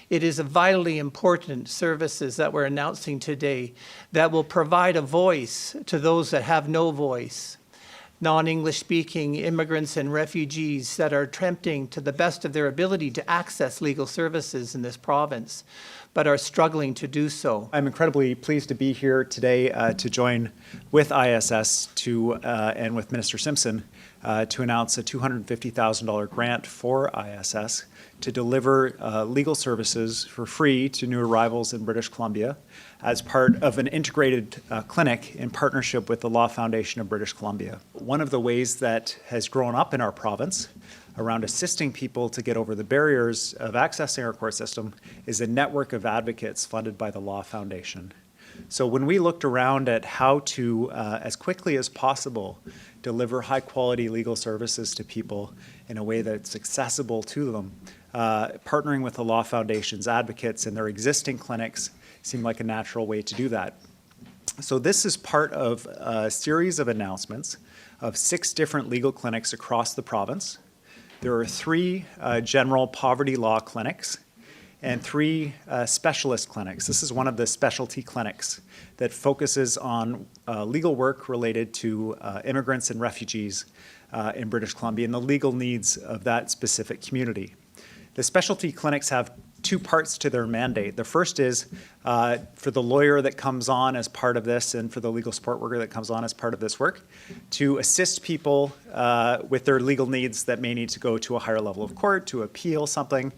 It is a vitally important services that we're announcing today that will provide a voice to those that have no voice. Non-English speaking immigrants and refugees that are attempting to the best of their ability to access legal services in this province, but are struggling to do so. I'm incredibly pleased to be here today to join with ISS and with Minister Simpson to announce a $250,000 grant for ISS to deliver legal services for free to new arrivals in British Columbia as part of an integrated clinic in partnership with the Law Foundation of British Columbia. One of the ways that has grown up in our province around assisting people to get over the barriers of accessing our court system is a network of advocates funded by the Law Foundation. So when we looked around at how to, as quickly as possible, deliver high-quality legal services to people in a way that's accessible to them, partnering with the Law Foundation's advocates and their existing clinics seemed like a natural way to do that. So this is part of a series of announcements of 6 different legal clinics across the province. There are 3 general poverty law clinics and 3 specialist clinics. This is one of the specialty clinics that focuses on legal work related to immigrants and refugees in British Columbia and the legal needs of that specific community. The specialty clinics have 2 parts to their mandate. The first is for the lawyer that comes on as part of this and for the legal support worker that comes on as part of this work to assist people with their legal needs that may need to go to a higher level of court, to appeal something.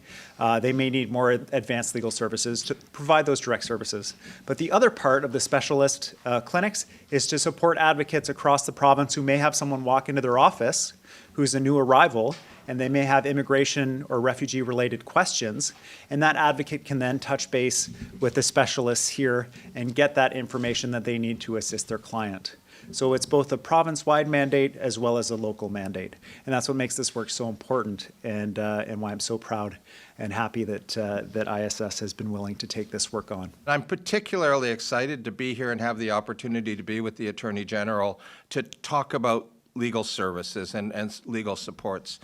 They may need more advanced legal services to provide those direct services. But the other part of the specialist clinics is to support advocates across the province who may have someone walk into their office who's a new arrival, and they may have immigration or refugee-related questions, and that advocate can then touch base with the specialists here and get that information that they need to assist their client. So it's both a province-wide mandate as well as a local mandate, and that's what makes this work so important and why I'm so proud and happy that, that ISS has been willing to take this work on. I'm particularly excited to be here and have the opportunity to be with the Attorney General to talk about legal services and legal supports.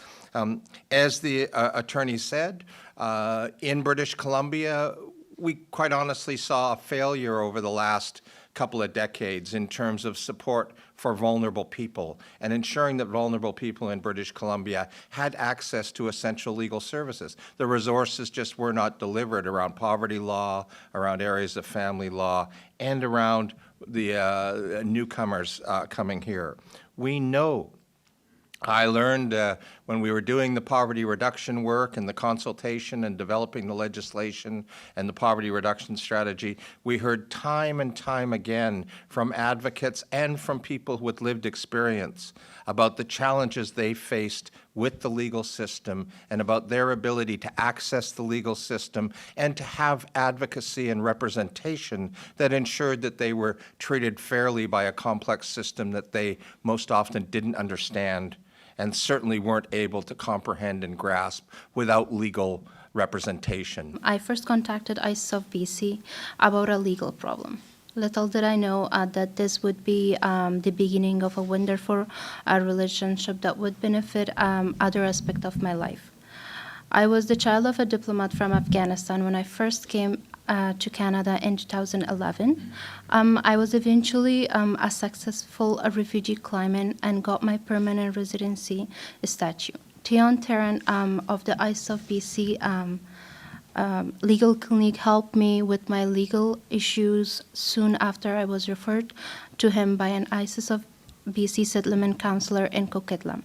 As the attorney said, in British Columbia, we quite honestly saw a failure over the last couple of decades in terms of support for vulnerable people and ensuring that vulnerable people in British Columbia had access to essential legal services. The resources just were not delivered around poverty law, around areas of family law, and around the newcomers coming here. We know, I learned when we were doing the poverty reduction work and the consultation and developing the legislation and the poverty reduction strategy, we heard time and time again from advocates and from people with lived experience about the challenges they faced with the legal system and about their ability to access the legal system and to have advocacy and representation that ensured that they were treated fairly by a complex system that they most often didn't understand and certainly weren't able to comprehend and grasp without legal representation. I first contacted ISSofBC about a legal problem. Little did I know that this would be the beginning of a wonderful relationship that would benefit other aspects of my life. I was the child of a diplomat from Afghanistan when I first came to Canada in 2011. I was eventually a successful refugee claimant and got my permanent residency statute. Tion Terran of the ISSofBC legal clinic helped me with my legal issues soon after I was referred to him by an ISSofBC settlement counselor in Coquitlam.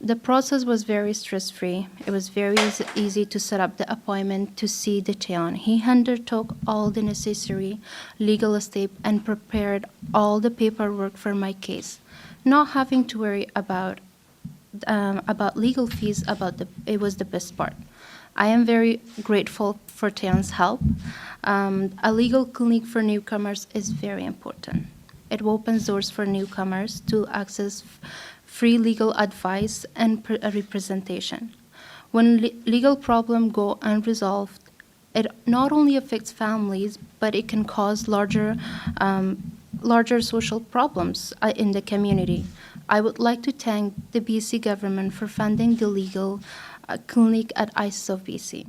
The process was very stress-free. It was very easy to set up the appointment to see the Tion. He undertook all the necessary legal steps and prepared all the paperwork for my case, not having to worry about legal fees. It was the best part. I am very grateful for Tion's help. A legal clinic for newcomers is very important. It opens doors for newcomers to access free legal advice and representation. When legal problems go unresolved, it not only affects families, but it can cause larger social problems in the community. I would like to thank the BC government for funding the legal clinic at ISSofBC.